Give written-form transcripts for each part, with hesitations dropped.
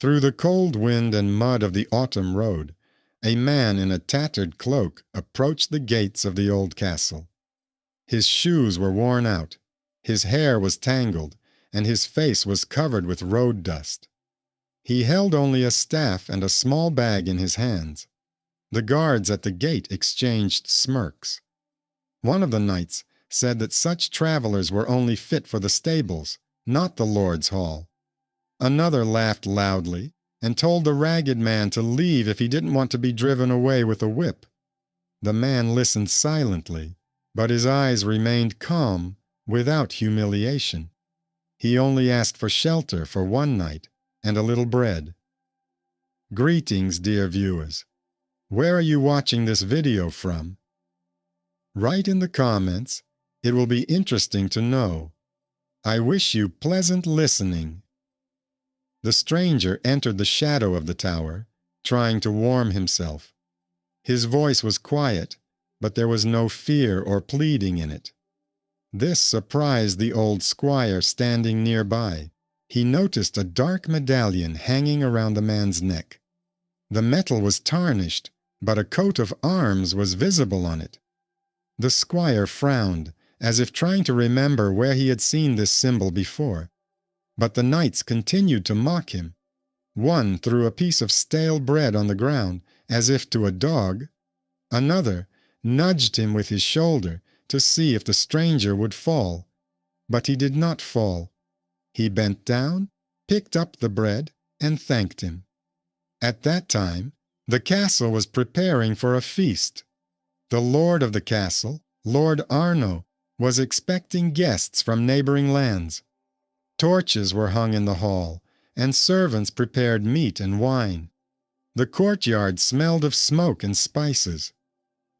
Through the cold wind and mud of the autumn road, a man in a tattered cloak approached the gates of the old castle. His shoes were worn out, his hair was tangled, and his face was covered with road dust. He held only a staff and a small bag in his hands. The guards at the gate exchanged smirks. One of the knights said that such travelers were only fit for the stables, not the Lord's hall. Another laughed loudly and told the ragged man to leave if he didn't want to be driven away with a whip. The man listened silently, but his eyes remained calm, without humiliation. He only asked for shelter for one night and a little bread. Greetings, dear viewers. Where are you watching this video from? Write in the comments. It will be interesting to know. I wish you pleasant listening. The stranger entered the shadow of the tower, trying to warm himself. His voice was quiet, but there was no fear or pleading in it. This surprised the old squire standing nearby. He noticed a dark medallion hanging around the man's neck. The metal was tarnished, but a coat of arms was visible on it. The squire frowned, as if trying to remember where he had seen this symbol before. But the knights continued to mock him. One threw a piece of stale bread on the ground, as if to a dog. Another nudged him with his shoulder to see if the stranger would fall. But he did not fall. He bent down, picked up the bread, and thanked him. At that time, the castle was preparing for a feast. The lord of the castle, Lord Arno, was expecting guests from neighboring lands. Torches were hung in the hall, and servants prepared meat and wine. The courtyard smelled of smoke and spices.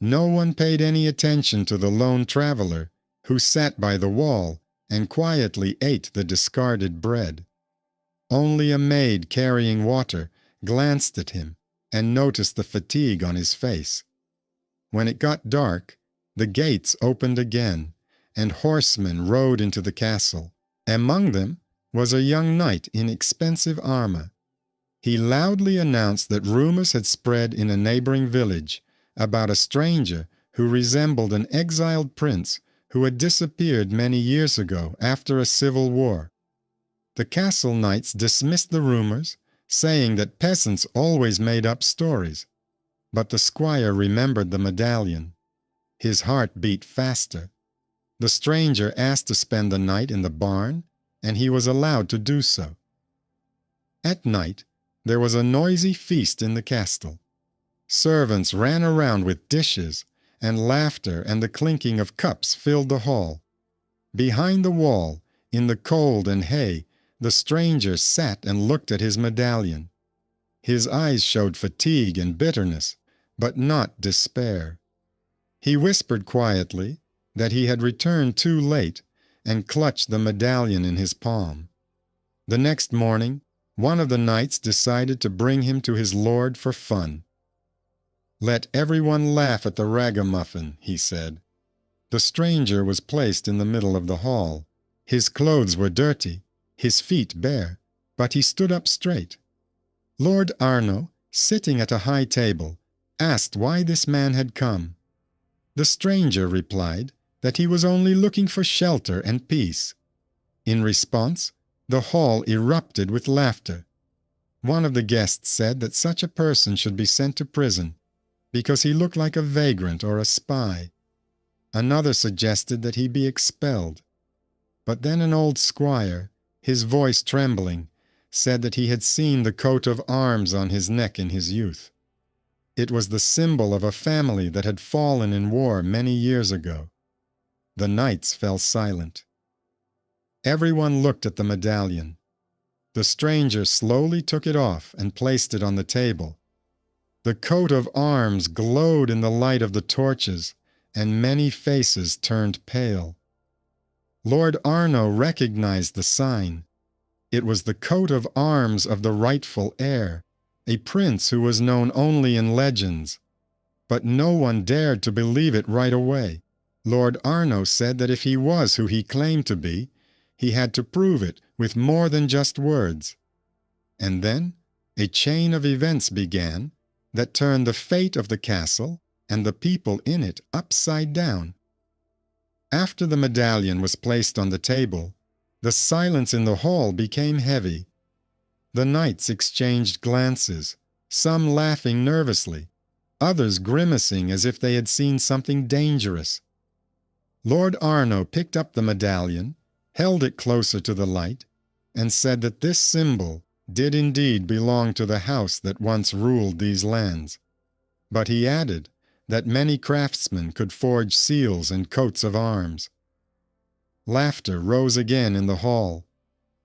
No one paid any attention to the lone traveler, who sat by the wall and quietly ate the discarded bread. Only a maid carrying water glanced at him and noticed the fatigue on his face. When it got dark, the gates opened again, and horsemen rode into the castle. Among them was a young knight in expensive armor. He loudly announced that rumors had spread in a neighboring village about a stranger who resembled an exiled prince who had disappeared many years ago after a civil war. The castle knights dismissed the rumors, saying that peasants always made up stories. But the squire remembered the medallion. His heart beat faster. The stranger asked to spend the night in the barn, and he was allowed to do so. At night, there was a noisy feast in the castle. Servants ran around with dishes, and laughter and the clinking of cups filled the hall. Behind the wall, in the cold and hay, the stranger sat and looked at his medallion. His eyes showed fatigue and bitterness, but not despair. He whispered quietly that he had returned too late and clutched the medallion in his palm. The next morning, one of the knights decided to bring him to his lord for fun. "Let everyone laugh at the ragamuffin," he said. The stranger was placed in the middle of the hall. His clothes were dirty, his feet bare, but he stood up straight. Lord Arno, sitting at a high table, asked why this man had come. The stranger replied that he was only looking for shelter and peace. In response, the hall erupted with laughter. One of the guests said that such a person should be sent to prison because he looked like a vagrant or a spy. Another suggested that he be expelled. But then an old squire, his voice trembling, said that he had seen the coat of arms on his neck in his youth. It was the symbol of a family that had fallen in war many years ago. The knights fell silent. Everyone looked at the medallion. The stranger slowly took it off and placed it on the table. The coat of arms glowed in the light of the torches, and many faces turned pale. Lord Arno recognized the sign. It was the coat of arms of the rightful heir, a prince who was known only in legends. But no one dared to believe it right away. Lord Arno said that if he was who he claimed to be, he had to prove it with more than just words. And then a chain of events began that turned the fate of the castle and the people in it upside down. After the medallion was placed on the table, the silence in the hall became heavy. The knights exchanged glances, some laughing nervously, others grimacing as if they had seen something dangerous. Lord Arno picked up the medallion, held it closer to the light, and said that this symbol did indeed belong to the house that once ruled these lands. But he added that many craftsmen could forge seals and coats of arms. Laughter rose again in the hall.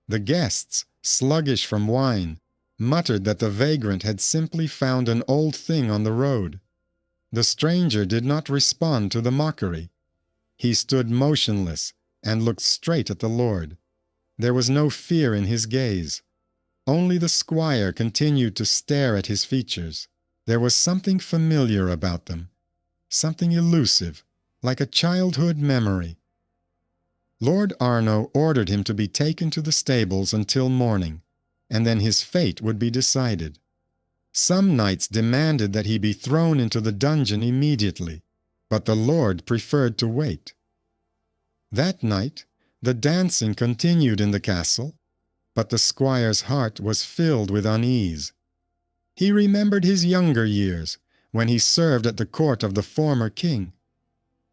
The guests, sluggish from wine, muttered that the vagrant had simply found an old thing on the road. The stranger did not respond to the mockery. He stood motionless and looked straight at the Lord. There was no fear in his gaze. Only the squire continued to stare at his features. There was something familiar about them, something elusive, like a childhood memory. Lord Arno ordered him to be taken to the stables until morning, and then his fate would be decided. Some knights demanded that he be thrown into the dungeon immediately, but the Lord preferred to wait. That night, the dancing continued in the castle, but the squire's heart was filled with unease. He remembered his younger years, when he served at the court of the former king.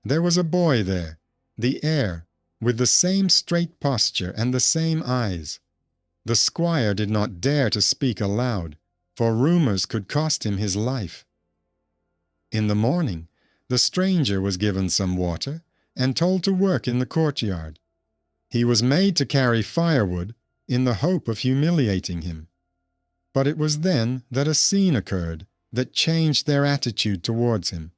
There was a boy there, the heir, with the same straight posture and the same eyes. The squire did not dare to speak aloud, for rumors could cost him his life. In the morning, the stranger was given some water and told to work in the courtyard. He was made to carry firewood in the hope of humiliating him. But it was then that a scene occurred that changed their attitude towards him.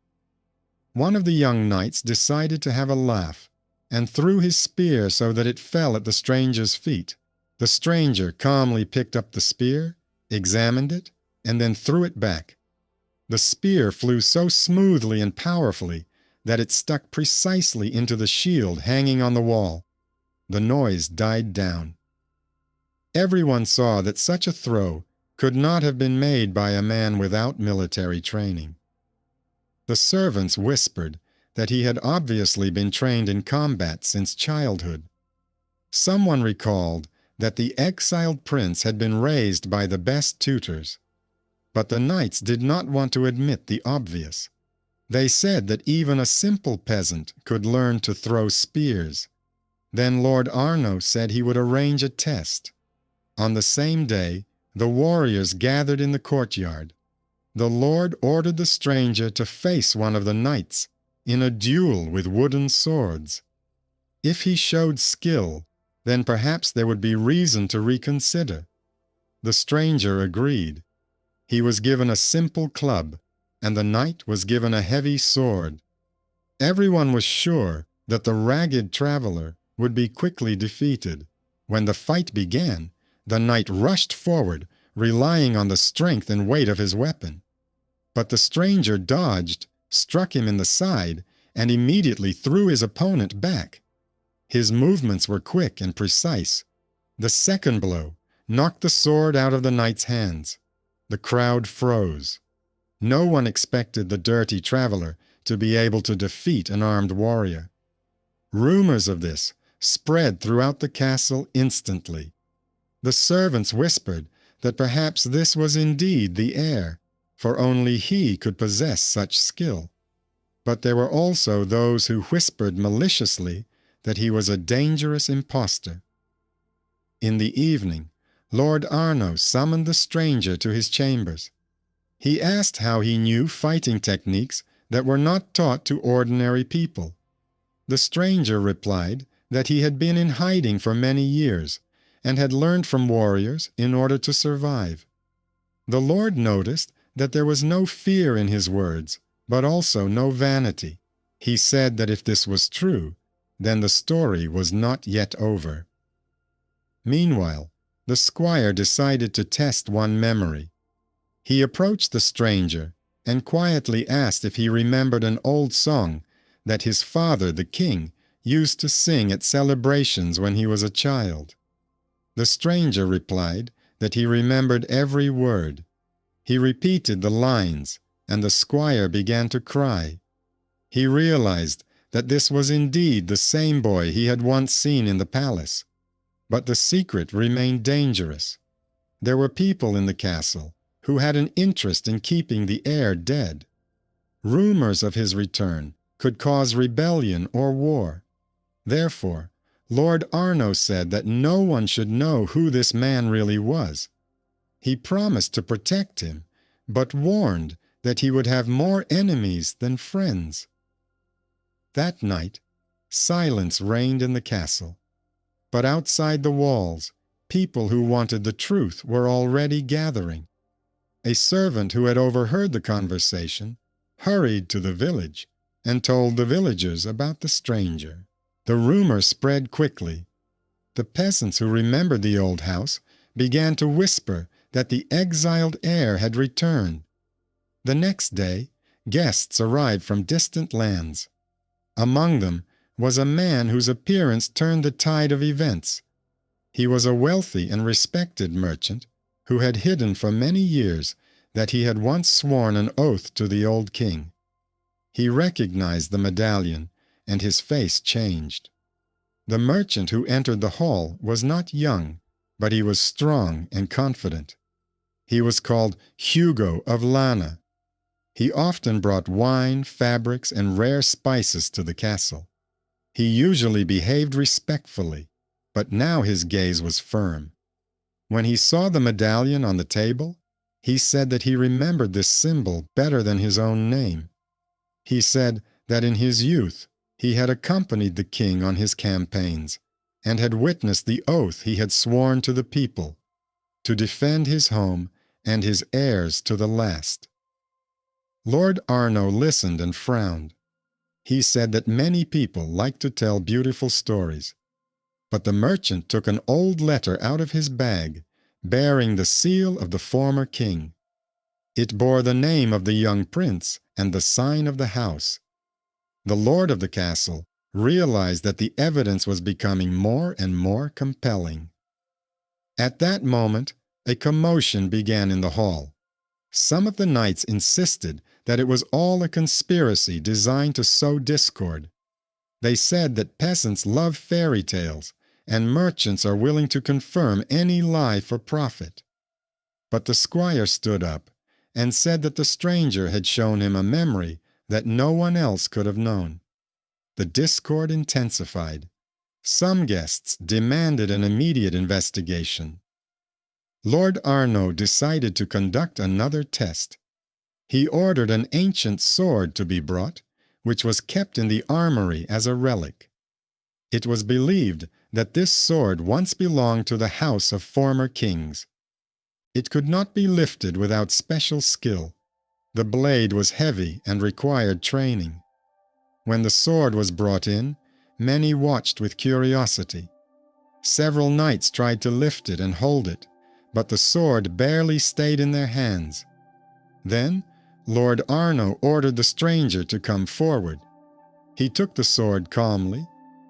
One of the young knights decided to have a laugh and threw his spear so that it fell at the stranger's feet. The stranger calmly picked up the spear, examined it, and then threw it back. The spear flew so smoothly and powerfully that it stuck precisely into the shield hanging on the wall. The noise died down. Everyone saw that such a throw could not have been made by a man without military training. The servants whispered that he had obviously been trained in combat since childhood. Someone recalled that the exiled prince had been raised by the best tutors. But the knights did not want to admit the obvious. They said that even a simple peasant could learn to throw spears. Then Lord Arno said he would arrange a test. On the same day, the warriors gathered in the courtyard. The Lord ordered the stranger to face one of the knights in a duel with wooden swords. If he showed skill, then perhaps there would be reason to reconsider. The stranger agreed. He was given a simple club, and the knight was given a heavy sword. Everyone was sure that the ragged traveler would be quickly defeated. When the fight began, the knight rushed forward, relying on the strength and weight of his weapon. But the stranger dodged, struck him in the side, and immediately threw his opponent back. His movements were quick and precise. The second blow knocked the sword out of the knight's hands. The crowd froze. No one expected the dirty traveler to be able to defeat an armed warrior. Rumors of this spread throughout the castle instantly. The servants whispered that perhaps this was indeed the heir, for only he could possess such skill. But there were also those who whispered maliciously that he was a dangerous impostor. In the evening, Lord Arno summoned the stranger to his chambers. He asked how he knew fighting techniques that were not taught to ordinary people. The stranger replied that he had been in hiding for many years and had learned from warriors in order to survive. The Lord noticed that there was no fear in his words, but also no vanity. He said that if this was true, then the story was not yet over. Meanwhile, the squire decided to test one memory. He approached the stranger and quietly asked if he remembered an old song that his father, the king, used to sing at celebrations when he was a child. The stranger replied that he remembered every word. He repeated the lines, and the squire began to cry. He realized that this was indeed the same boy he had once seen in the palace. But the secret remained dangerous. There were people in the castle who had an interest in keeping the heir dead. Rumors of his return could cause rebellion or war. Therefore, Lord Arno said that no one should know who this man really was. He promised to protect him, but warned that he would have more enemies than friends. That night, silence reigned in the castle. But outside the walls, people who wanted the truth were already gathering. A servant who had overheard the conversation hurried to the village and told the villagers about the stranger. The rumor spread quickly. The peasants who remembered the old house began to whisper that the exiled heir had returned. The next day, guests arrived from distant lands. Among them was a man whose appearance turned the tide of events. He was a wealthy and respected merchant who had hidden for many years that he had once sworn an oath to the old king. He recognized the medallion, and his face changed. The merchant who entered the hall was not young, but he was strong and confident. He was called Hugo of Lana. He often brought wine, fabrics, and rare spices to the castle. He usually behaved respectfully, but now his gaze was firm. When he saw the medallion on the table, he said that he remembered this symbol better than his own name. He said that in his youth he had accompanied the king on his campaigns and had witnessed the oath he had sworn to the people, to defend his home and his heirs to the last. Lord Arno listened and frowned. He said that many people like to tell beautiful stories. But the merchant took an old letter out of his bag, bearing the seal of the former king. It bore the name of the young prince and the sign of the house. The lord of the castle realized that the evidence was becoming more and more compelling. At that moment, a commotion began in the hall. Some of the knights insisted that it was all a conspiracy designed to sow discord. They said that peasants love fairy tales, and merchants are willing to confirm any lie for profit. But the squire stood up and said that the stranger had shown him a memory that no one else could have known. The discord intensified. Some guests demanded an immediate investigation. Lord Arno decided to conduct another test. He ordered an ancient sword to be brought, which was kept in the armory as a relic. It was believed that this sword once belonged to the house of former kings. It could not be lifted without special skill. The blade was heavy and required training. When the sword was brought in, many watched with curiosity. Several knights tried to lift it and hold it, but the sword barely stayed in their hands. Then Lord Arno ordered the stranger to come forward. He took the sword calmly,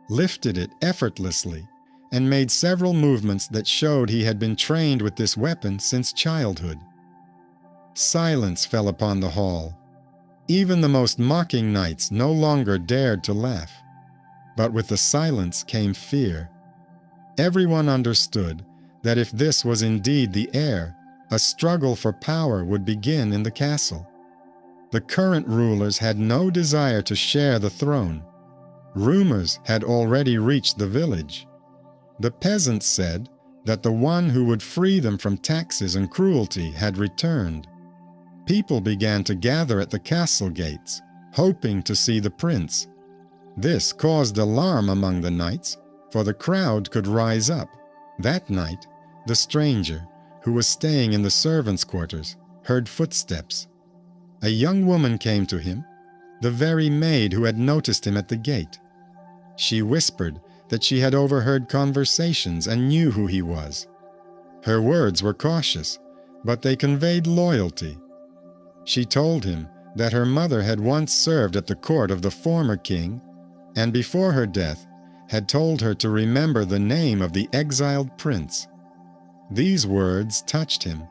lifted it effortlessly, and made several movements that showed he had been trained with this weapon since childhood. Silence fell upon the hall. Even the most mocking knights no longer dared to laugh. But with the silence came fear. Everyone understood that if this was indeed the heir, a struggle for power would begin in the castle. The current rulers had no desire to share the throne. Rumors had already reached the village. The peasants said that the one who would free them from taxes and cruelty had returned. People began to gather at the castle gates, hoping to see the prince. This caused alarm among the knights, for the crowd could rise up. That night, the stranger, who was staying in the servants' quarters, heard footsteps. A young woman came to him, the very maid who had noticed him at the gate. She whispered that she had overheard conversations and knew who he was. Her words were cautious, but they conveyed loyalty. She told him that her mother had once served at the court of the former king, and before her death had told her to remember the name of the exiled prince. These words touched him.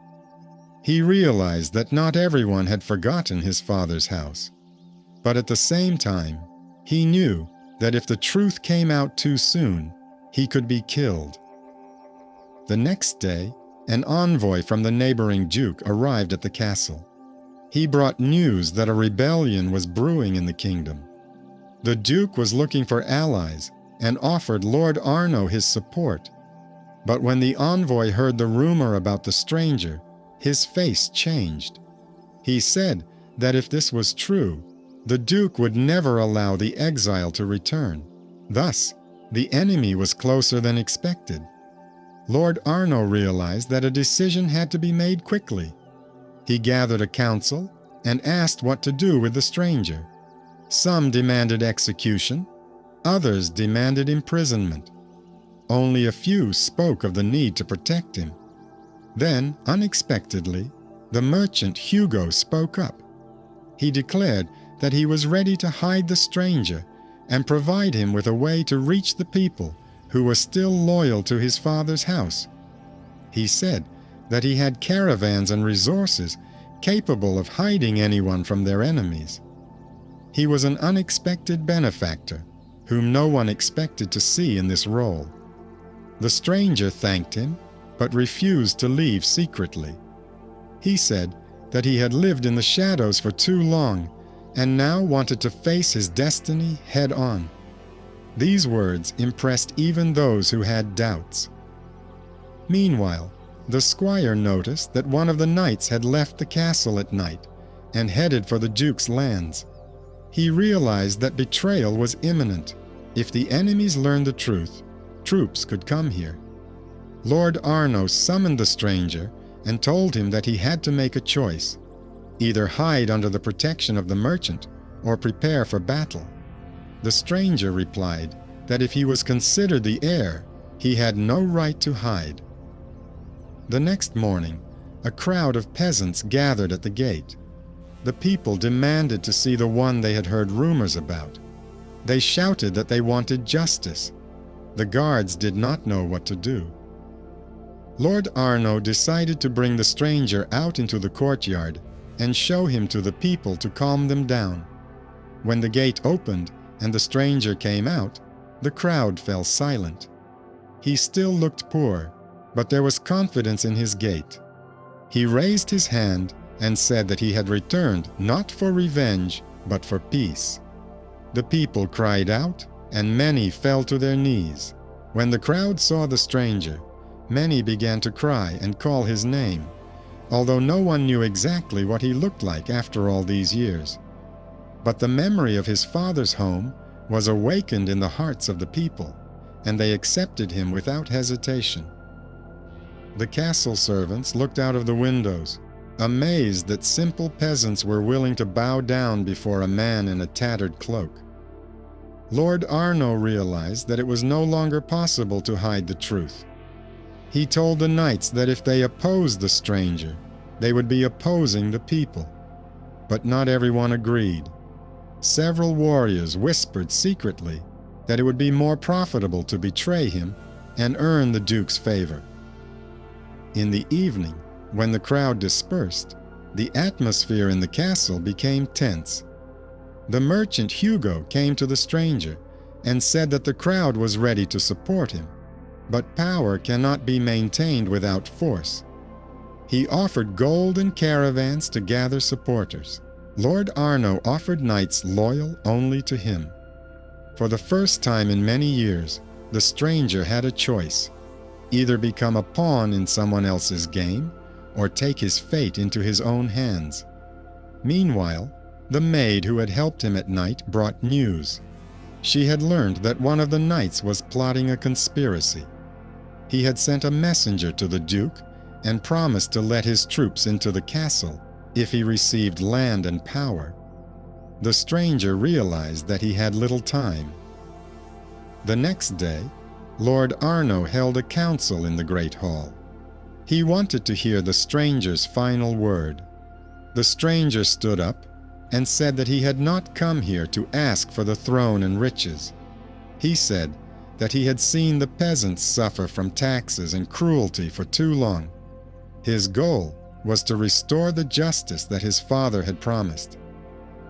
He realized that not everyone had forgotten his father's house. But at the same time, he knew that if the truth came out too soon, he could be killed. The next day, an envoy from the neighboring duke arrived at the castle. He brought news that a rebellion was brewing in the kingdom. The duke was looking for allies and offered Lord Arno his support. But when the envoy heard the rumor about the stranger, his face changed. He said that if this was true, the duke would never allow the exile to return. Thus, the enemy was closer than expected. Lord Arno realized that a decision had to be made quickly. He gathered a council and asked what to do with the stranger. Some demanded execution, others demanded imprisonment. Only a few spoke of the need to protect him. Then, unexpectedly, the merchant Hugo spoke up. He declared that he was ready to hide the stranger and provide him with a way to reach the people who were still loyal to his father's house. He said that he had caravans and resources capable of hiding anyone from their enemies. He was an unexpected benefactor whom no one expected to see in this role. The stranger thanked him, but refused to leave secretly. He said that he had lived in the shadows for too long and now wanted to face his destiny head on. These words impressed even those who had doubts. Meanwhile, the squire noticed that one of the knights had left the castle at night and headed for the duke's lands. He realized that betrayal was imminent. If the enemies learned the truth, troops could come here. Lord Arno summoned the stranger and told him that he had to make a choice: either hide under the protection of the merchant or prepare for battle. The stranger replied that if he was considered the heir, he had no right to hide. The next morning, a crowd of peasants gathered at the gate. The people demanded to see the one they had heard rumors about. They shouted that they wanted justice. The guards did not know what to do. Lord Arno decided to bring the stranger out into the courtyard and show him to the people to calm them down. When the gate opened and the stranger came out, the crowd fell silent. He still looked poor, but there was confidence in his gait. He raised his hand and said that he had returned not for revenge, but for peace. The people cried out, and many fell to their knees. When the crowd saw the stranger, many began to cry and call his name, although no one knew exactly what he looked like after all these years. But the memory of his father's home was awakened in the hearts of the people, and they accepted him without hesitation. The castle servants looked out of the windows, amazed that simple peasants were willing to bow down before a man in a tattered cloak. Lord Arno realized that it was no longer possible to hide the truth. He told the knights that if they opposed the stranger, they would be opposing the people. But not everyone agreed. Several warriors whispered secretly that it would be more profitable to betray him and earn the duke's favor. In the evening, when the crowd dispersed, the atmosphere in the castle became tense. The merchant Hugo came to the stranger and said that the crowd was ready to support him, but power cannot be maintained without force. He offered gold and caravans to gather supporters. Lord Arno offered knights loyal only to him. For the first time in many years, the stranger had a choice: either become a pawn in someone else's game or take his fate into his own hands. Meanwhile, the maid who had helped him at night brought news. She had learned that one of the knights was plotting a conspiracy. He had sent a messenger to the duke and promised to let his troops into the castle if he received land and power. The stranger realized that he had little time. The next day, Lord Arno held a council in the great hall. He wanted to hear the stranger's final word. The stranger stood up and said that he had not come here to ask for the throne and riches. He said that he had seen the peasants suffer from taxes and cruelty for too long. His goal was to restore the justice that his father had promised.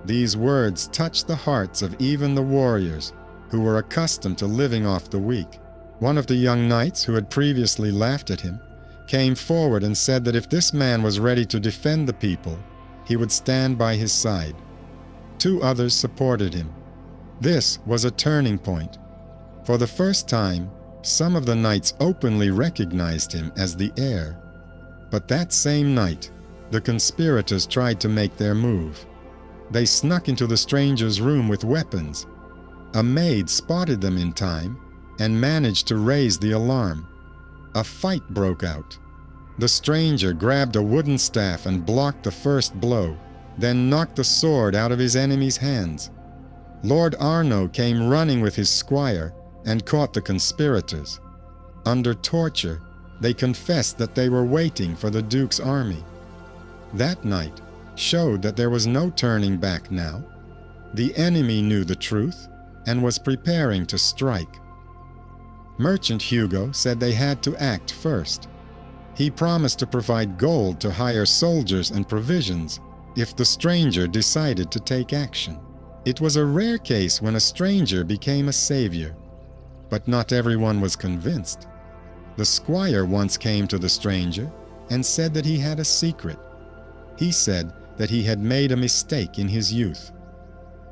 These words touched the hearts of even the warriors who were accustomed to living off the weak. One of the young knights who had previously laughed at him came forward and said that if this man was ready to defend the people, he would stand by his side. 2 others supported him. This was a turning point. For the first time, some of the knights openly recognized him as the heir. But that same night, the conspirators tried to make their move. They snuck into the stranger's room with weapons. A maid spotted them in time and managed to raise the alarm. A fight broke out. The stranger grabbed a wooden staff and blocked the first blow, then knocked the sword out of his enemy's hands. Lord Arno came running with his squire and caught the conspirators. Under torture, they confessed that they were waiting for the Duke's army. That night showed that there was no turning back now. The enemy knew the truth and was preparing to strike. Merchant Hugo said they had to act first. He promised to provide gold to hire soldiers and provisions if the stranger decided to take action. It was a rare case when a stranger became a savior, but not everyone was convinced. The squire once came to the stranger and said that he had a secret. He said that he had made a mistake in his youth.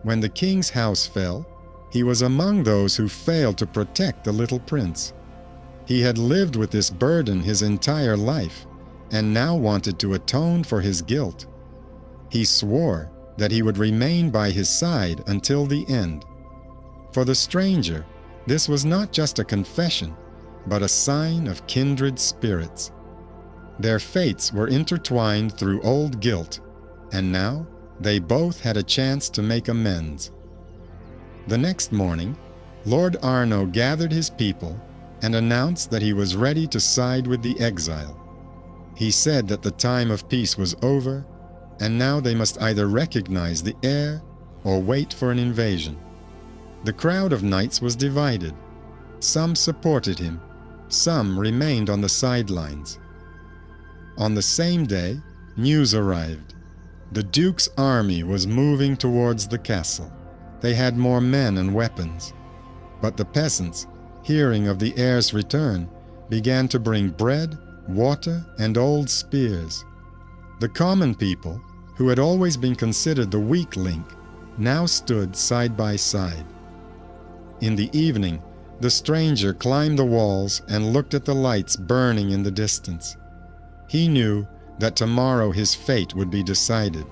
When the king's house fell, he was among those who failed to protect the little prince. He had lived with this burden his entire life and now wanted to atone for his guilt. He swore that he would remain by his side until the end. For the stranger, this was not just a confession, but a sign of kindred spirits. Their fates were intertwined through old guilt, and now they both had a chance to make amends. The next morning, Lord Arno gathered his people and announced that he was ready to side with the exile. He said that the time of peace was over, and now they must either recognize the heir or wait for an invasion. The crowd of knights was divided. Some supported him, some remained on the sidelines. On the same day, news arrived. The Duke's army was moving towards the castle. They had more men and weapons. But the peasants, hearing of the heir's return, began to bring bread, water, and old spears. The common people, who had always been considered the weak link, now stood side by side. In the evening, the stranger climbed the walls and looked at the lights burning in the distance. He knew that tomorrow his fate would be decided.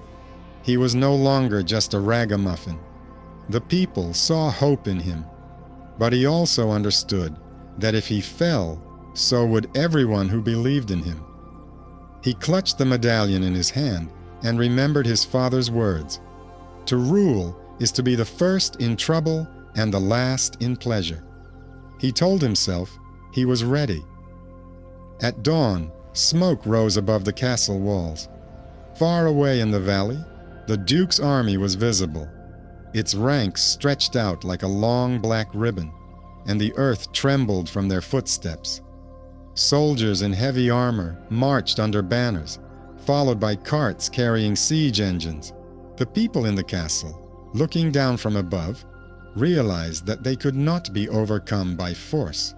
He was no longer just a ragamuffin. The people saw hope in him, but he also understood that if he fell, so would everyone who believed in him. He clutched the medallion in his hand and remembered his father's words. To rule is to be the first in trouble and the last in pleasure. He told himself he was ready. At dawn, smoke rose above the castle walls. Far away in the valley, the Duke's army was visible. Its ranks stretched out like a long black ribbon, and the earth trembled from their footsteps. Soldiers in heavy armor marched under banners, followed by carts carrying siege engines. The people in the castle, looking down from above, realized that they could not be overcome by force.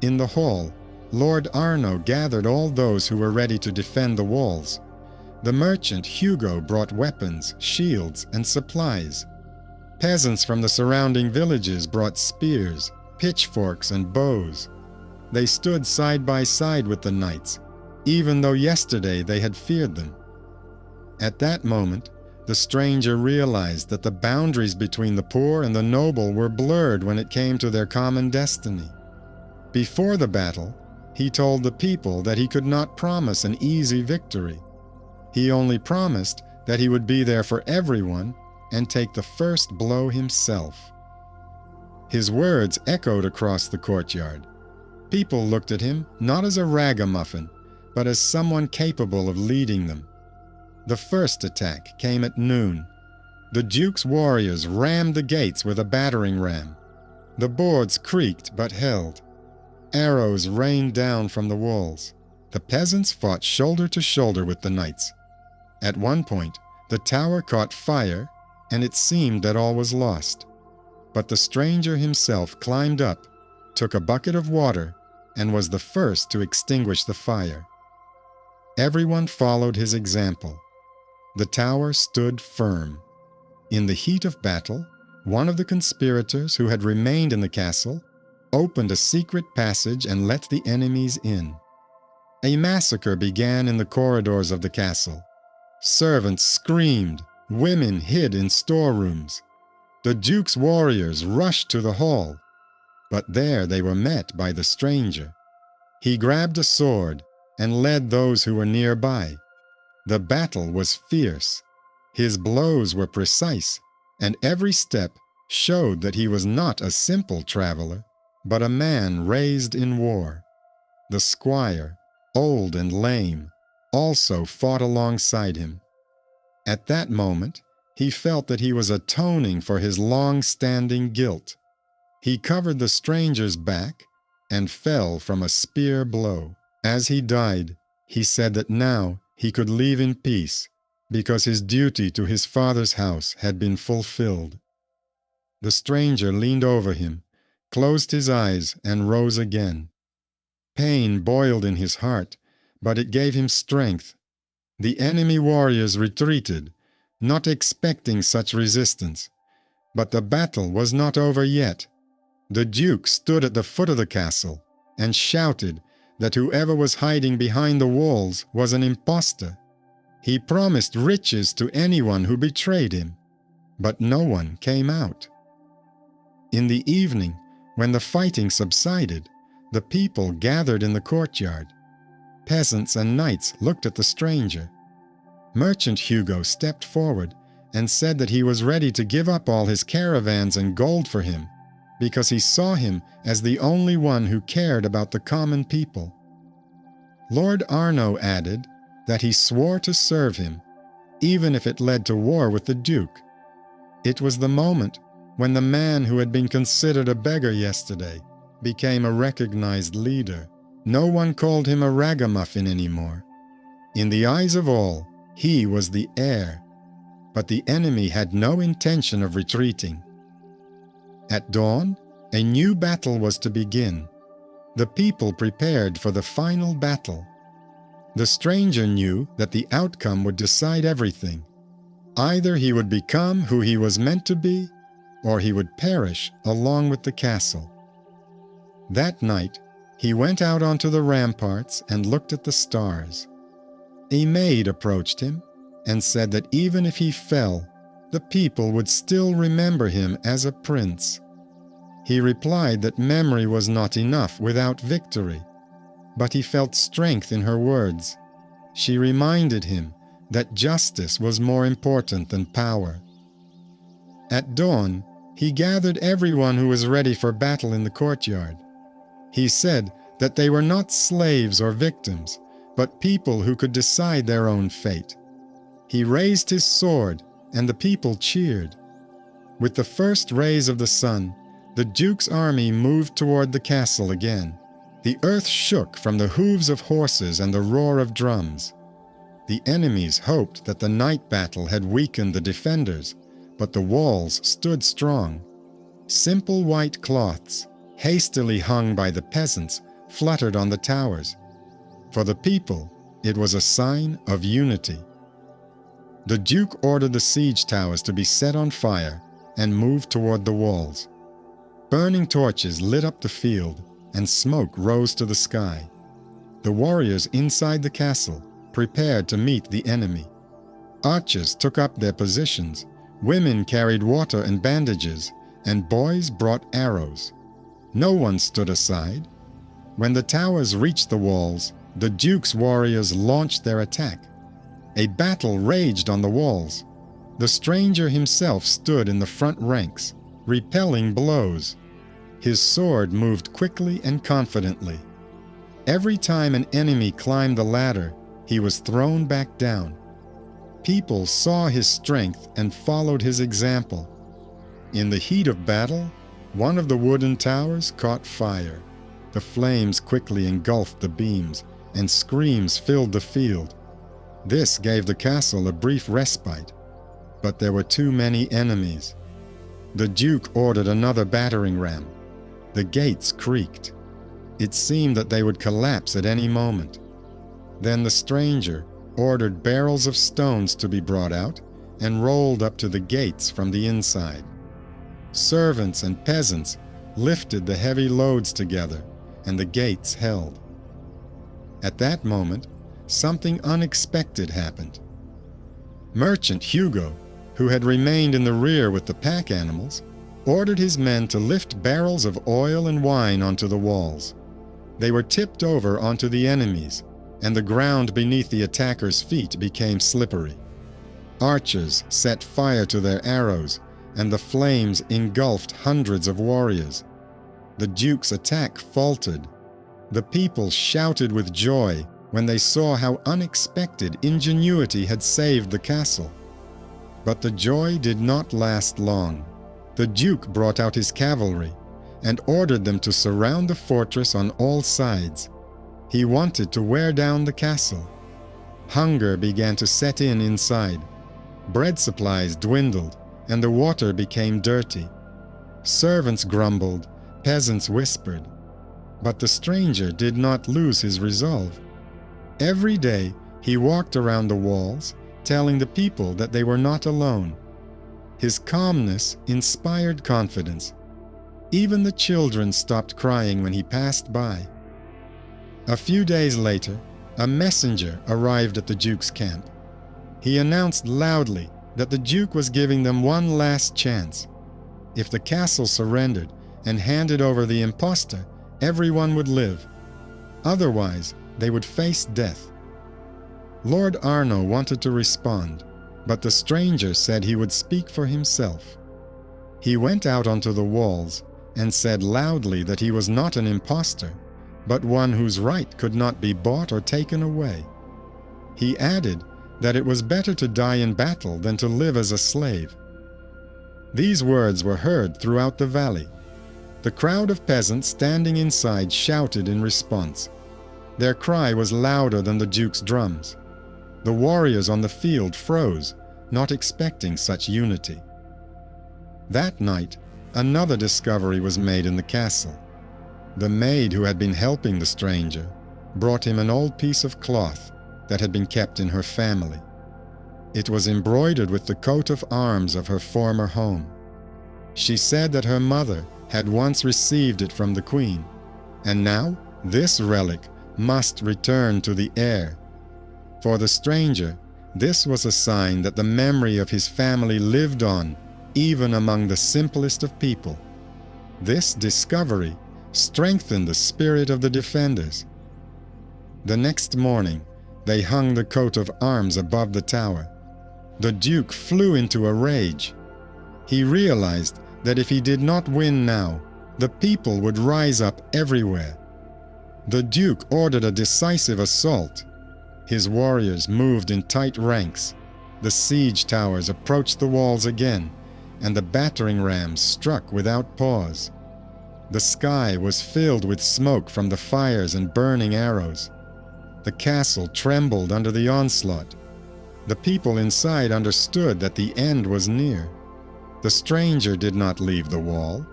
In the hall, Lord Arno gathered all those who were ready to defend the walls. The merchant Hugo brought weapons, shields, and supplies. Peasants from the surrounding villages brought spears, pitchforks, and bows. They stood side by side with the knights, even though yesterday they had feared them. At that moment, the stranger realized that the boundaries between the poor and the noble were blurred when it came to their common destiny. Before the battle, he told the people that he could not promise an easy victory. He only promised that he would be there for everyone and take the first blow himself. His words echoed across the courtyard. People looked at him not as a ragamuffin, but as someone capable of leading them. The first attack came at noon. The Duke's warriors rammed the gates with a battering ram. The boards creaked but held. Arrows rained down from the walls. The peasants fought shoulder to shoulder with the knights. At one point, the tower caught fire, and it seemed that all was lost. But the stranger himself climbed up, took a bucket of water, and was the first to extinguish the fire. Everyone followed his example. The tower stood firm. In the heat of battle, one of the conspirators who had remained in the castle opened a secret passage and let the enemies in. A massacre began in the corridors of the castle. Servants screamed, women hid in storerooms. The Duke's warriors rushed to the hall, but there they were met by the stranger. He grabbed a sword and led those who were nearby. The battle was fierce. His blows were precise, and every step showed that he was not a simple traveler, but a man raised in war. The squire, old and lame, also fought alongside him. At that moment, he felt that he was atoning for his long-standing guilt. He covered the stranger's back and fell from a spear blow. As he died, he said that now he could leave in peace because his duty to his father's house had been fulfilled. The stranger leaned over him, closed his eyes, and rose again. Pain boiled in his heart, but it gave him strength. The enemy warriors retreated, not expecting such resistance. But the battle was not over yet. The Duke stood at the foot of the castle and shouted that whoever was hiding behind the walls was an impostor. He promised riches to anyone who betrayed him, but no one came out. In the evening, when the fighting subsided, the people gathered in the courtyard. Peasants and knights looked at the stranger. Merchant Hugo stepped forward and said that he was ready to give up all his caravans and gold for him, because he saw him as the only one who cared about the common people. Lord Arno added that he swore to serve him, even if it led to war with the Duke. It was the moment when the man who had been considered a beggar yesterday became a recognized leader. No one called him a ragamuffin anymore. In the eyes of all, he was the heir, but the enemy had no intention of retreating. At dawn, a new battle was to begin. The people prepared for the final battle. The stranger knew that the outcome would decide everything. Either he would become who he was meant to be, or he would perish along with the castle. That night, he went out onto the ramparts and looked at the stars. A maid approached him and said that even if he fell, the people would still remember him as a prince. He replied that memory was not enough without victory, but he felt strength in her words. She reminded him that justice was more important than power. At dawn, he gathered everyone who was ready for battle in the courtyard. He said that they were not slaves or victims, but people who could decide their own fate. He raised his sword, and the people cheered. With the first rays of the sun, the Duke's army moved toward the castle again. The earth shook from the hooves of horses and the roar of drums. The enemies hoped that the night battle had weakened the defenders, but the walls stood strong. Simple white cloths, hastily hung by the peasants, fluttered on the towers. For the people, it was a sign of unity. The Duke ordered the siege towers to be set on fire and moved toward the walls. Burning torches lit up the field, and smoke rose to the sky. The warriors inside the castle prepared to meet the enemy. Archers took up their positions, women carried water and bandages, and boys brought arrows. No one stood aside. When the towers reached the walls, the Duke's warriors launched their attack. A battle raged on the walls. The stranger himself stood in the front ranks, repelling blows. His sword moved quickly and confidently. Every time an enemy climbed the ladder, he was thrown back down. People saw his strength and followed his example. In the heat of battle, One of the wooden towers caught fire. The flames quickly engulfed the beams, and screams filled the field. This gave the castle a brief respite, but there were too many enemies. The Duke ordered another battering ram. The gates creaked. It seemed that they would collapse at any moment. Then the stranger ordered barrels of stones to be brought out and rolled up to the gates from the inside. Servants and peasants lifted the heavy loads together, and the gates held. At that moment, something unexpected happened. Merchant Hugo, who had remained in the rear with the pack animals, ordered his men to lift barrels of oil and wine onto the walls. They were tipped over onto the enemies, and the ground beneath the attackers' feet became slippery. Archers set fire to their arrows, and the flames engulfed hundreds of warriors. The Duke's attack faltered. The people shouted with joy when they saw how unexpected ingenuity had saved the castle. But the joy did not last long. The Duke brought out his cavalry and ordered them to surround the fortress on all sides. He wanted to wear down the castle. Hunger began to set in inside. Bread supplies dwindled, and the water became dirty. Servants grumbled, peasants whispered. But the stranger did not lose his resolve. Every day he walked around the walls, telling the people that they were not alone. His calmness inspired confidence. Even the children stopped crying when he passed by. A few days later, a messenger arrived at the Duke's camp. He announced loudly that the Duke was giving them one last chance. If the castle surrendered and handed over the impostor, everyone would live. Otherwise, they would face death. Lord Arno wanted to respond, but the stranger said he would speak for himself. He went out onto the walls and said loudly that he was not an impostor, but one whose right could not be bought or taken away. He added that it was better to die in battle than to live as a slave. These words were heard throughout the valley. The crowd of peasants standing inside shouted in response. Their cry was louder than the Duke's drums. The warriors on the field froze, not expecting such unity. That night, another discovery was made in the castle. The maid who had been helping the stranger brought him an old piece of cloth that had been kept in her family. It was embroidered with the coat of arms of her former home. She said that her mother had once received it from the queen, and now this relic must return to the heir. For the stranger, this was a sign that the memory of his family lived on, even among the simplest of people. This discovery strengthened the spirit of the defenders. The next morning, they hung the coat of arms above the tower. The Duke flew into a rage. He realized that if he did not win now, the people would rise up everywhere. The Duke ordered a decisive assault. His warriors moved in tight ranks. The siege towers approached the walls again, and the battering rams struck without pause. The sky was filled with smoke from the fires and burning arrows. The castle trembled under the onslaught. The people inside understood that the end was near. The stranger did not leave the wall.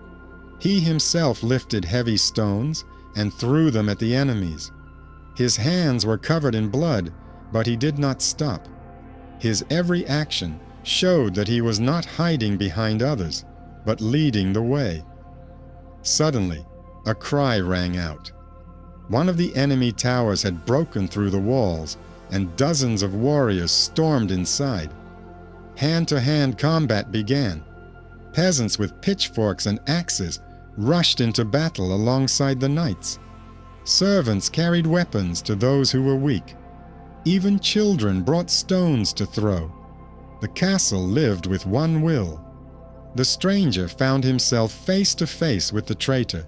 He himself lifted heavy stones and threw them at the enemies. His hands were covered in blood, but he did not stop. His every action showed that he was not hiding behind others, but leading the way. Suddenly, a cry rang out. One of the enemy towers had broken through the walls, and dozens of warriors stormed inside. Hand-to-hand combat began. Peasants with pitchforks and axes rushed into battle alongside the knights. Servants carried weapons to those who were weak. Even children brought stones to throw. The castle lived with one will. The stranger found himself face to face with the traitor,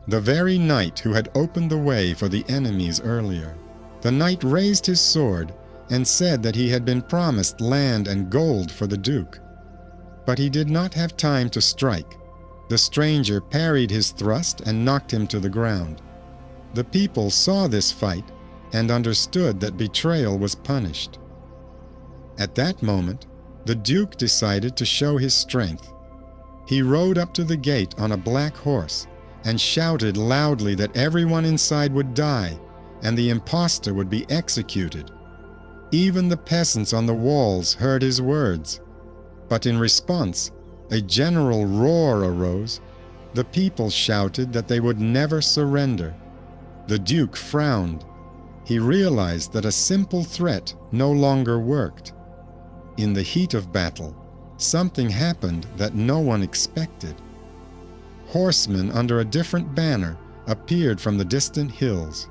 the very knight who had opened the way for the enemies earlier. The knight raised his sword and said that he had been promised land and gold for the Duke. But he did not have time to strike. The stranger parried his thrust and knocked him to the ground. The people saw this fight and understood that betrayal was punished. At that moment, the Duke decided to show his strength. He rode up to the gate on a black horse and shouted loudly that everyone inside would die and the impostor would be executed. Even the peasants on the walls heard his words. But in response, a general roar arose. The people shouted that they would never surrender. The Duke frowned. He realized that a simple threat no longer worked. In the heat of battle, something happened that no one expected. Horsemen under a different banner appeared from the distant hills.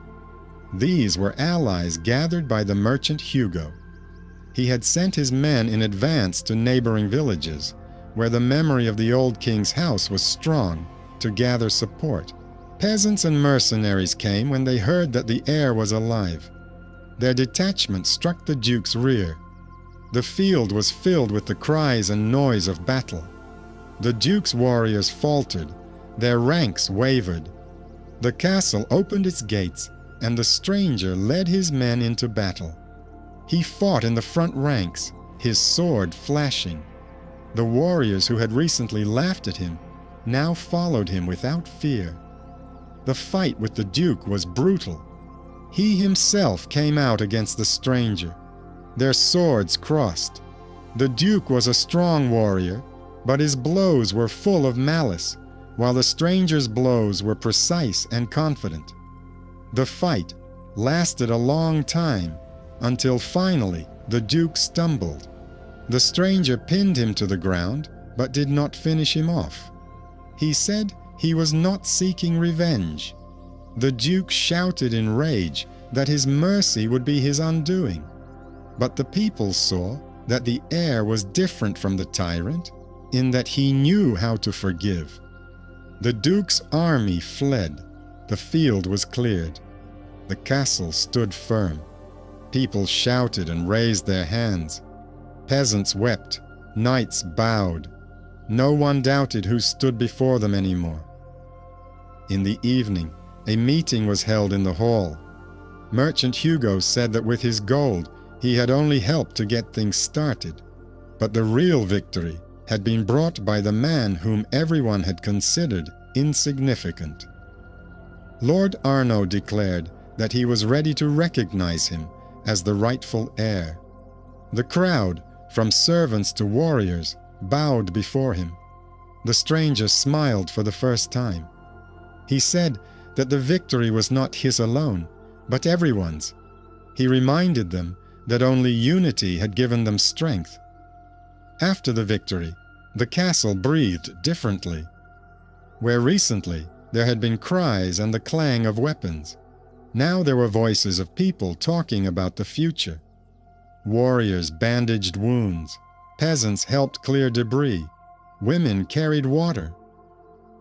These were allies gathered by the merchant Hugo. He had sent his men in advance to neighboring villages, where the memory of the old king's house was strong, to gather support. Peasants and mercenaries came when they heard that the heir was alive. Their detachment struck the Duke's rear. The field was filled with the cries and noise of battle. The Duke's warriors faltered. Their ranks wavered. The castle opened its gates, and the stranger led his men into battle. He fought in the front ranks, his sword flashing. The warriors who had recently laughed at him now followed him without fear. The fight with the Duke was brutal. He himself came out against the stranger. Their swords crossed. The Duke was a strong warrior, but his blows were full of malice, while the stranger's blows were precise and confident. The fight lasted a long time, until finally the Duke stumbled. The stranger pinned him to the ground, but did not finish him off. He said he was not seeking revenge. The Duke shouted in rage that his mercy would be his undoing. But the people saw that the heir was different from the tyrant, in that he knew how to forgive. The Duke's army fled. The field was cleared. The castle stood firm. People shouted and raised their hands. Peasants wept. Knights bowed. No one doubted who stood before them anymore. In the evening, a meeting was held in the hall. Merchant Hugo said that with his gold, he had only helped to get things started. But the real victory had been brought by the man whom everyone had considered insignificant. Lord Arno declared that he was ready to recognize him as the rightful heir. The crowd, from servants to warriors, bowed before him. The stranger smiled for the first time. He said that the victory was not his alone, but everyone's. He reminded them that only unity had given them strength. After the victory, the castle breathed differently. Where recently there had been cries and the clang of weapons, now there were voices of people talking about the future. Warriors bandaged wounds. Peasants helped clear debris. Women carried water.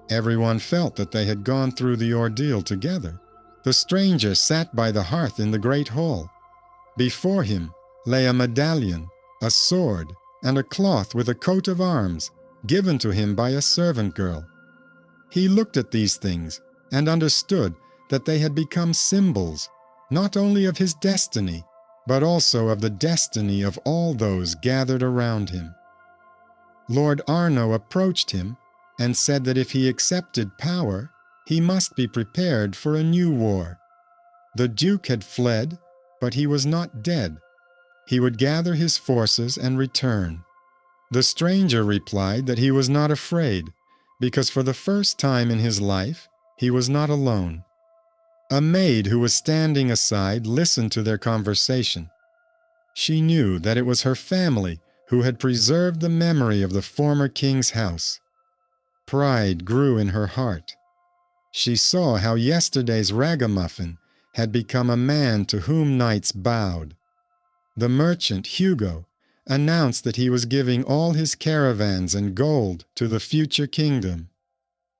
Everyone felt that they had gone through the ordeal together. The stranger sat by the hearth in the great hall. Before him lay a medallion, a sword, and a cloth with a coat of arms, given to him by a servant girl. He looked at these things and understood that they had become symbols, not only of his destiny, but also of the destiny of all those gathered around him. Lord Arno approached him and said that if he accepted power, he must be prepared for a new war. The Duke had fled, but he was not dead. He would gather his forces and return. The stranger replied that he was not afraid, because for the first time in his life, he was not alone. A maid who was standing aside listened to their conversation. She knew that it was her family who had preserved the memory of the former king's house. Pride grew in her heart. She saw how yesterday's ragamuffin had become a man to whom knights bowed. The merchant, Hugo, announced that he was giving all his caravans and gold to the future kingdom.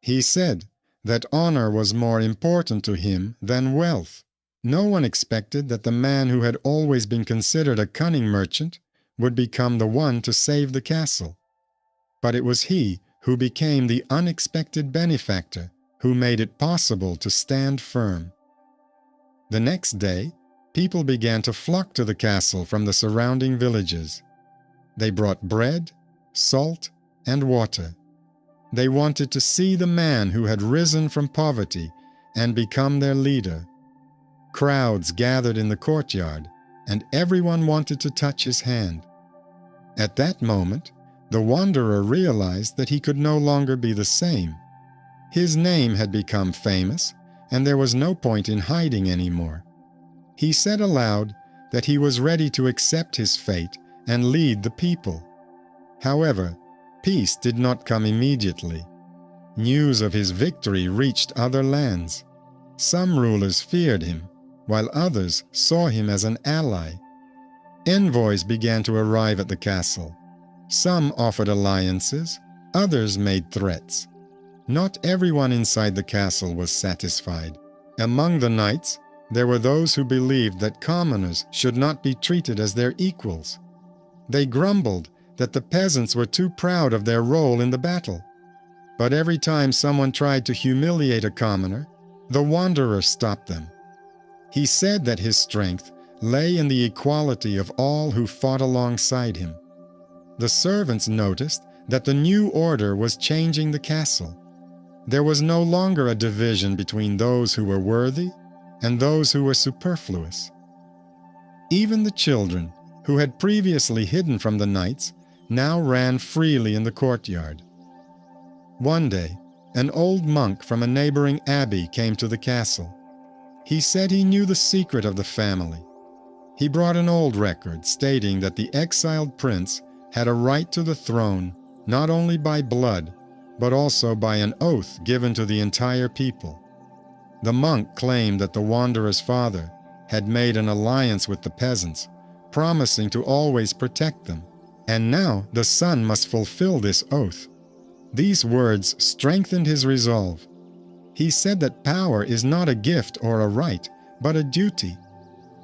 He said that honor was more important to him than wealth. No one expected that the man who had always been considered a cunning merchant would become the one to save the castle. But it was he who became the unexpected benefactor who made it possible to stand firm. The next day, people began to flock to the castle from the surrounding villages. They brought bread, salt, and water. They wanted to see the man who had risen from poverty and become their leader. Crowds gathered in the courtyard, and everyone wanted to touch his hand. At that moment, the wanderer realized that he could no longer be the same. His name had become famous, and there was no point in hiding anymore. He said aloud that he was ready to accept his fate and lead the people. However, peace did not come immediately. News of his victory reached other lands. Some rulers feared him, while others saw him as an ally. Envoys began to arrive at the castle. Some offered alliances, others made threats. Not everyone inside the castle was satisfied. Among the knights, there were those who believed that commoners should not be treated as their equals. They grumbled that the peasants were too proud of their role in the battle. But every time someone tried to humiliate a commoner, the wanderer stopped them. He said that his strength lay in the equality of all who fought alongside him. The servants noticed that the new order was changing the castle. There was no longer a division between those who were worthy and those who were superfluous. Even the children, who had previously hidden from the knights, now ran freely in the courtyard. One day, an old monk from a neighboring abbey came to the castle. He said he knew the secret of the family. He brought an old record stating that the exiled prince had a right to the throne not only by blood, but also by an oath given to the entire people. The monk claimed that the wanderer's father had made an alliance with the peasants, promising to always protect them, and now the son must fulfill this oath. These words strengthened his resolve. He said that power is not a gift or a right, but a duty.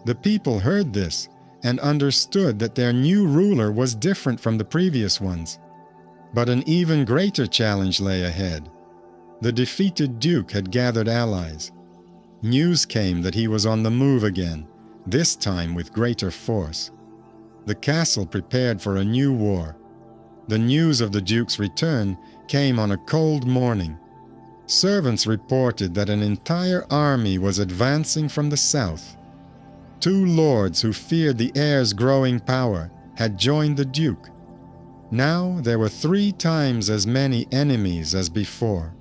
The people heard this and understood that their new ruler was different from the previous ones. But an even greater challenge lay ahead. The defeated duke had gathered allies. News came that he was on the move again, this time with greater force. The castle prepared for a new war. The news of the duke's return came on a cold morning. Servants reported that an entire army was advancing from the south. Two lords who feared the heir's growing power had joined the duke. Now there were 3 times as many enemies as before.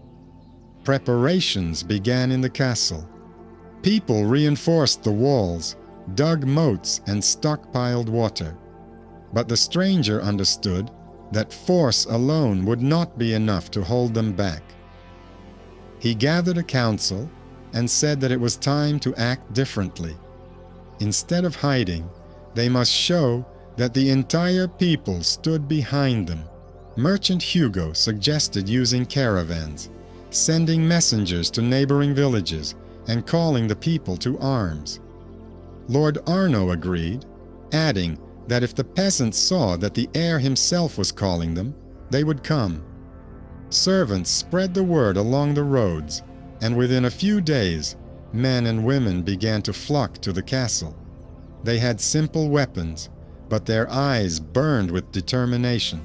Preparations began in the castle. People reinforced the walls, dug moats, and stockpiled water. But the stranger understood that force alone would not be enough to hold them back. He gathered a council and said that it was time to act differently. Instead of hiding, they must show that the entire people stood behind them. Merchant Hugo suggested using caravans, sending messengers to neighboring villages, and calling the people to arms. Lord Arno agreed, adding that if the peasants saw that the heir himself was calling them, they would come. Servants spread the word along the roads, and within a few days, men and women began to flock to the castle. They had simple weapons, but their eyes burned with determination.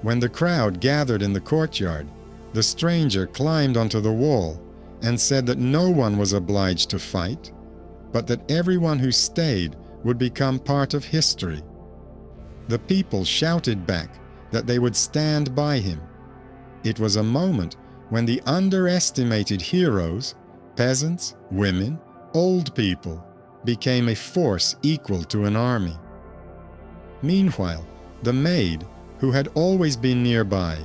When the crowd gathered in the courtyard, the stranger climbed onto the wall and said that no one was obliged to fight, but that everyone who stayed would become part of history. The people shouted back that they would stand by him. It was a moment when the underestimated heroes, peasants, women, old people, became a force equal to an army. Meanwhile, the maid, who had always been nearby,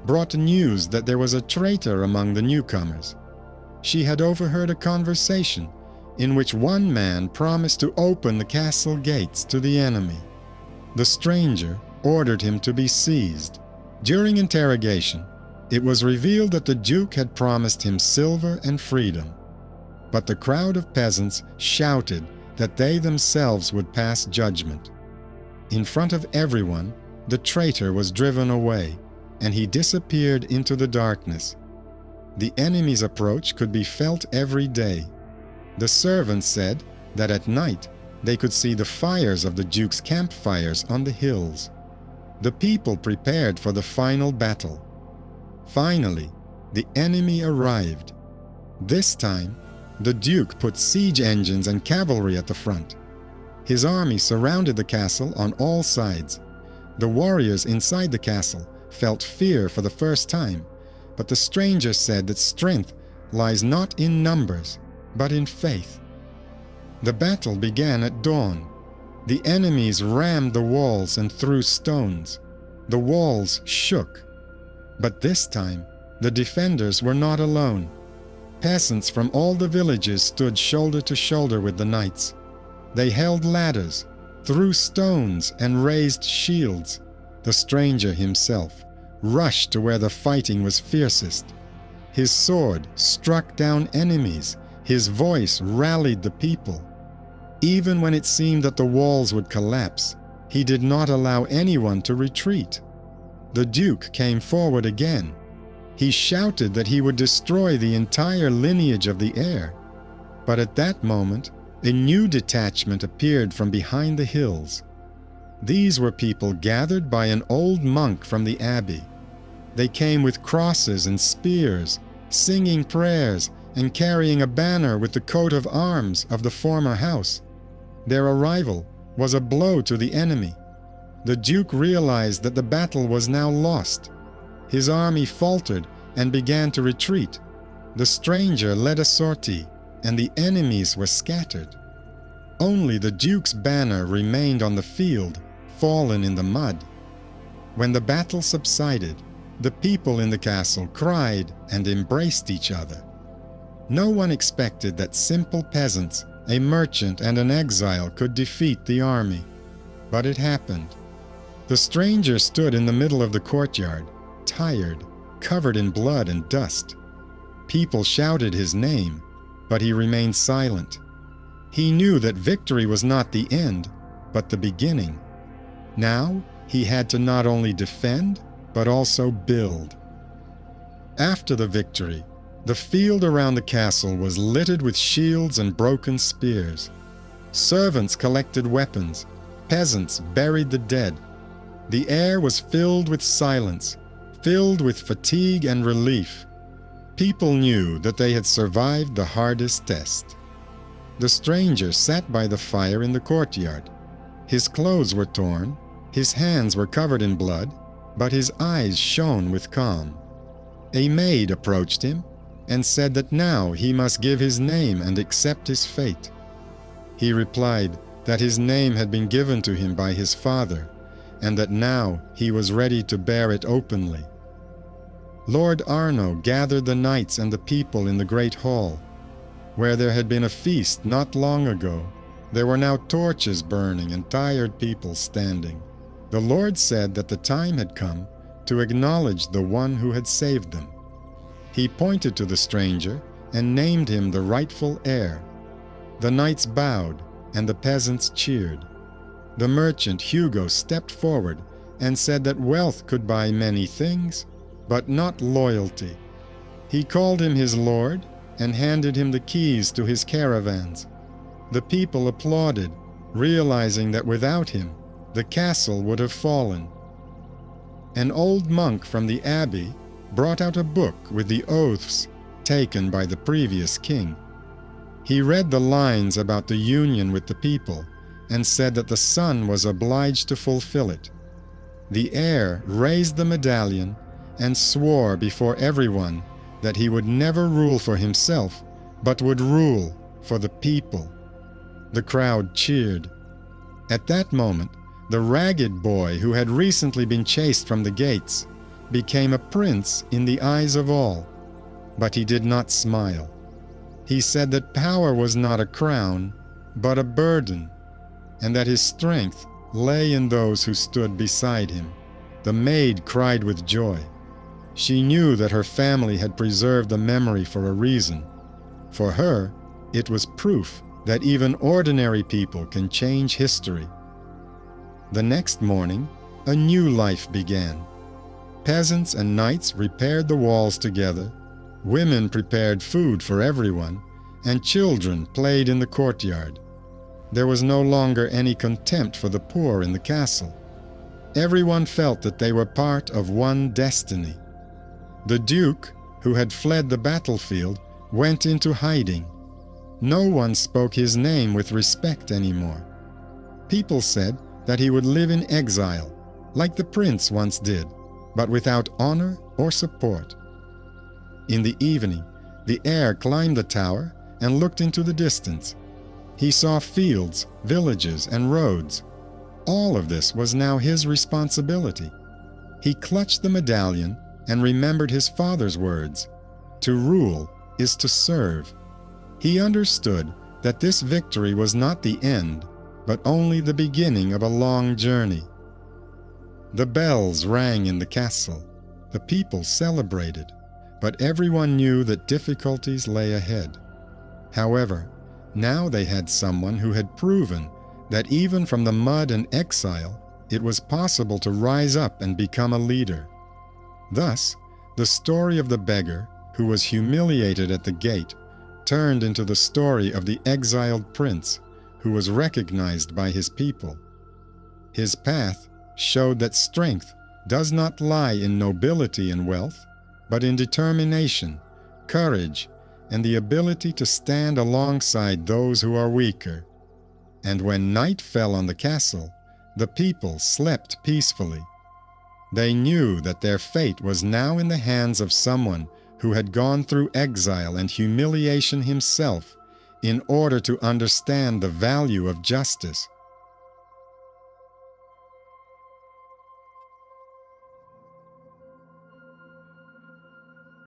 brought news that there was a traitor among the newcomers. She had overheard a conversation in which one man promised to open the castle gates to the enemy. The stranger ordered him to be seized. During interrogation, it was revealed that the Duke had promised him silver and freedom. But the crowd of peasants shouted that they themselves would pass judgment. In front of everyone, the traitor was driven away. and he disappeared into the darkness. The enemy's approach could be felt every day. The servants said that at night they could see the fires of the Duke's campfires on the hills. The people prepared for the final battle. Finally, the enemy arrived. This time, the Duke put siege engines and cavalry at the front. His army surrounded the castle on all sides. The warriors inside the castle felt fear for the first time, but the stranger said that strength lies not in numbers, but in faith. The battle began at dawn. The enemies rammed the walls and threw stones. The walls shook. But this time, the defenders were not alone. Peasants from all the villages stood shoulder to shoulder with the knights. They held ladders, threw stones, and raised shields. The stranger himself rushed to where the fighting was fiercest. His sword struck down enemies. His voice rallied the people. Even when it seemed that the walls would collapse, he did not allow anyone to retreat. The Duke came forward again. He shouted that he would destroy the entire lineage of the heir. But at that moment, a new detachment appeared from behind the hills. These were people gathered by an old monk from the abbey. They came with crosses and spears, singing prayers, and carrying a banner with the coat of arms of the former house. Their arrival was a blow to the enemy. The Duke realized that the battle was now lost. His army faltered and began to retreat. The stranger led a sortie, and the enemies were scattered. Only the Duke's banner remained on the field, fallen in the mud. When the battle subsided, the people in the castle cried and embraced each other. No one expected that simple peasants, a merchant and an exile could defeat the army. But it happened. The stranger stood in the middle of the courtyard, tired, covered in blood and dust. People shouted his name, but he remained silent. He knew that victory was not the end, but the beginning. Now he had to not only defend, but also build. After the victory, the field around the castle was littered with shields and broken spears. Servants collected weapons. Peasants buried the dead. The air was filled with silence, filled with fatigue and relief. People knew that they had survived the hardest test. The stranger sat by the fire in the courtyard. His clothes were torn, his hands were covered in blood, but his eyes shone with calm. A maid approached him and said that now he must give his name and accept his fate. He replied that his name had been given to him by his father, and that now he was ready to bear it openly. Lord Arno gathered the knights and the people in the great hall. Where there had been a feast not long ago, there were now torches burning and tired people standing. The Lord said that the time had come to acknowledge the one who had saved them. He pointed to the stranger and named him the rightful heir. The knights bowed and the peasants cheered. The merchant Hugo stepped forward and said that wealth could buy many things, but not loyalty. He called him his lord and handed him the keys to his caravans. The people applauded, realizing that without him, the castle would have fallen. An old monk from the abbey brought out a book with the oaths taken by the previous king. He read the lines about the union with the people and said that the son was obliged to fulfill it. The heir raised the medallion and swore before everyone that he would never rule for himself, but would rule for the people. The crowd cheered. At that moment, the ragged boy who had recently been chased from the gates became a prince in the eyes of all, but he did not smile. He said that power was not a crown, but a burden, and that his strength lay in those who stood beside him. The maid cried with joy. She knew that her family had preserved the memory for a reason. For her, it was proof that even ordinary people can change history. The next morning, a new life began. Peasants and knights repaired the walls together, women prepared food for everyone, and children played in the courtyard. There was no longer any contempt for the poor in the castle. Everyone felt that they were part of one destiny. The duke, who had fled the battlefield, went into hiding. No one spoke his name with respect anymore. People said that he would live in exile, like the prince once did, but without honor or support. In the evening, the heir climbed the tower and looked into the distance. He saw fields, villages, and roads. All of this was now his responsibility. He clutched the medallion and remembered his father's words, "To rule is to serve." He understood that this victory was not the end, but only the beginning of a long journey. The bells rang in the castle. The people celebrated, but everyone knew that difficulties lay ahead. However, now they had someone who had proven that even from the mud and exile, it was possible to rise up and become a leader. Thus, the story of the beggar who was humiliated at the gate turned into the story of the exiled prince who was recognized by his people. His path showed that strength does not lie in nobility and wealth, but in determination, courage, and the ability to stand alongside those who are weaker. And when night fell on the castle, the people slept peacefully. They knew that their fate was now in the hands of someone who had gone through exile and humiliation himself in order to understand the value of justice